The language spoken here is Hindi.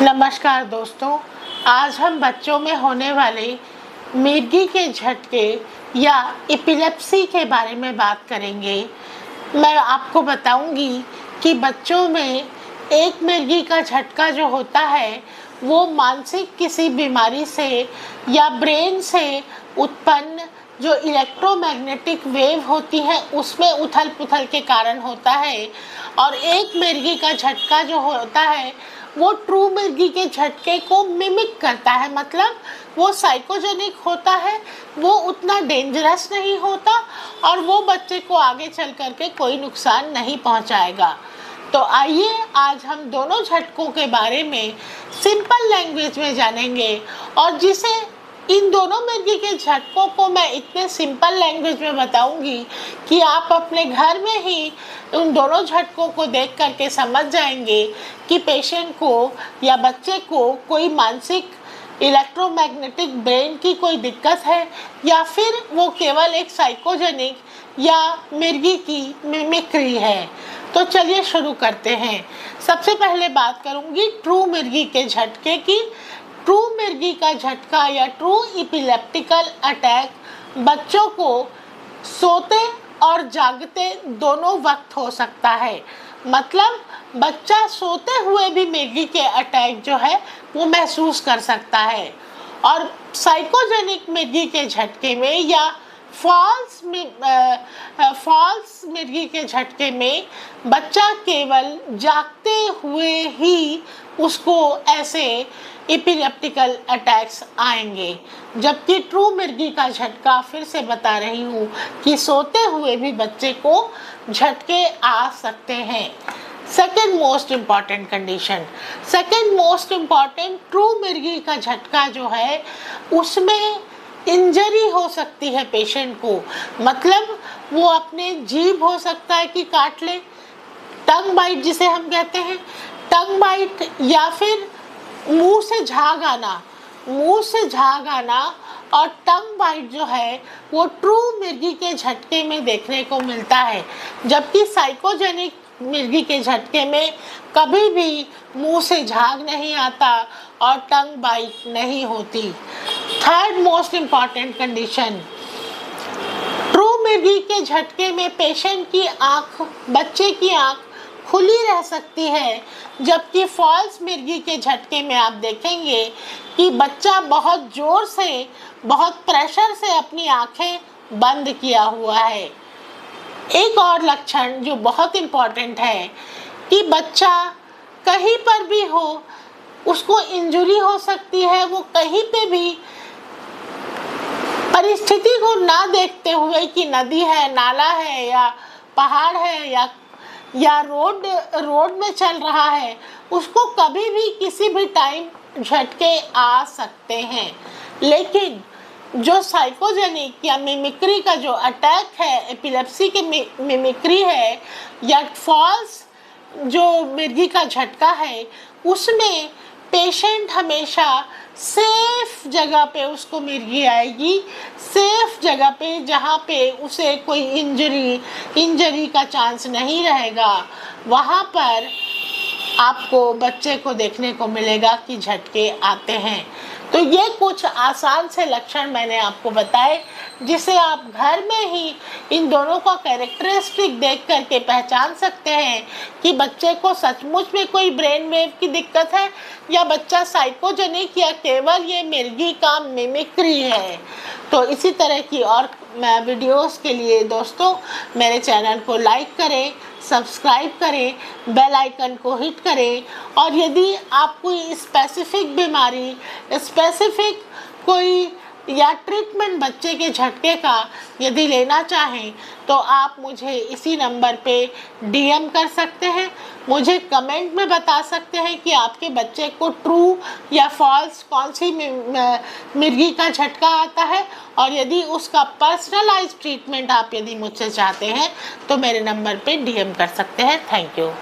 नमस्कार दोस्तों, आज हम बच्चों में होने वाले मिर्गी के झटके या एपिलेप्सी के बारे में बात करेंगे। मैं आपको बताऊंगी कि बच्चों में एक मिर्गी का झटका जो होता है वो मानसिक किसी बीमारी से या ब्रेन से उत्पन्न जो इलेक्ट्रोमैग्नेटिक वेव होती है उसमें उथल पुथल के कारण होता है। और एक मिर्गी का झटका जो होता है वो ट्रू मिर्गी के झटके को मिमिक करता है, मतलब वो साइकोजेनिक होता है, वो उतना डेंजरस नहीं होता और वो बच्चे को आगे चल करके कोई नुकसान नहीं पहुंचाएगा। तो आइए आज हम दोनों झटकों के बारे में सिंपल लैंग्वेज में जानेंगे। और जिसे इन दोनों मिर्गी के झटकों को मैं इतने सिंपल लैंग्वेज में बताऊंगी कि आप अपने घर में ही उन दोनों झटकों को देख करके समझ जाएंगे कि पेशेंट को या बच्चे को कोई मानसिक इलेक्ट्रोमैग्नेटिक ब्रेन की कोई दिक्कत है या फिर वो केवल एक साइकोजेनिक या मिर्गी की मिमिक्री है। तो चलिए शुरू करते हैं। सबसे पहले बात करूंगी ट्रू मिर्गी के झटके की। ट्रू मिर्गी का झटका या ट्रू एपिलेप्टिकल अटैक बच्चों को सोते और जागते दोनों वक्त हो सकता है, मतलब बच्चा सोते हुए भी मिर्गी के अटैक जो है वो महसूस कर सकता है। और साइकोजेनिक मिर्गी के झटके में या फॉल्स मिर्गी के झटके में बच्चा केवल जागते हुए ही उसको ऐसे एपिलेप्टिकल अटैक्स आएंगे, जबकि ट्रू मिर्गी का झटका फिर से बता रही हूँ कि सोते हुए भी बच्चे को झटके आ सकते हैं। Second most important condition, second most important, true मिर्गी का झटका जो है उसमें इंजरी हो सकती है पेशेंट को, मतलब वो अपने जीभ हो सकता है कि काट ले, टंग बाइट जिसे हम कहते हैं, टंग बाइट, या फिर मुंह से झाग आना, मुंह से झाग आना और टंग बाइट जो है वो ट्रू मिर्गी के झटके में देखने को मिलता है, जबकि साइकोजेनिक मिर्गी के झटके में कभी भी मुंह से झाग नहीं आता और टंग बाइट नहीं होती। Third most important condition, true मिर्गी के झटके में पेशेंट की आँख, बच्चे की आँख खुली रह सकती है, जबकि फॉल्स मिर्गी के झटके में आप देखेंगे कि बच्चा बहुत जोर से, बहुत प्रेशर से अपनी आँखें बंद किया हुआ है। एक और लक्षण जो बहुत इम्पॉर्टेंट है कि बच्चा कहीं पर भी हो उसको इंजरी हो सकती है, वो कहीं पे भी परिस्थिति को ना देखते हुए कि नदी है, नाला है या पहाड़ है या रोड में चल रहा है, उसको कभी भी किसी भी टाइम झटके आ सकते हैं। लेकिन जो साइकोजेनिक या मिमिक्री का जो अटैक है, एपिलेप्सी के मिमिक्री है या फॉल्स जो मिर्गी का झटका है, उसमें पेशेंट हमेशा सेफ जगह पे उसको मिर्गी आएगी, सेफ जगह पे जहाँ पे उसे कोई इंजरी का चांस नहीं रहेगा, वहाँ पर आपको बच्चे को देखने को मिलेगा कि झटके आते हैं। तो ये कुछ आसान से लक्षण मैंने आपको बताए जिसे आप घर में ही इन दोनों का कैरेक्टरिस्टिक देख करके पहचान सकते हैं कि बच्चे को सचमुच में कोई ब्रेन वेव की दिक्कत है या बच्चा साइकोजेनिक या केवल ये मिर्गी का मिमिक्री है। तो इसी तरह की और वीडियोस के लिए दोस्तों मेरे चैनल को लाइक करें, सब्सक्राइब करें, बेल आइकन को हिट करें। और यदि आप कोई स्पेसिफिक बीमारी, स्पेसिफिक कोई या ट्रीटमेंट बच्चे के झटके का यदि लेना चाहें तो आप मुझे इसी नंबर पे डीएम कर सकते हैं, मुझे कमेंट में बता सकते हैं कि आपके बच्चे को ट्रू या फॉल्स कौन सी मिर्गी का झटका आता है। और यदि उसका पर्सनलाइज्ड ट्रीटमेंट आप यदि मुझसे चाहते हैं तो मेरे नंबर पे डीएम कर सकते हैं। Thank you.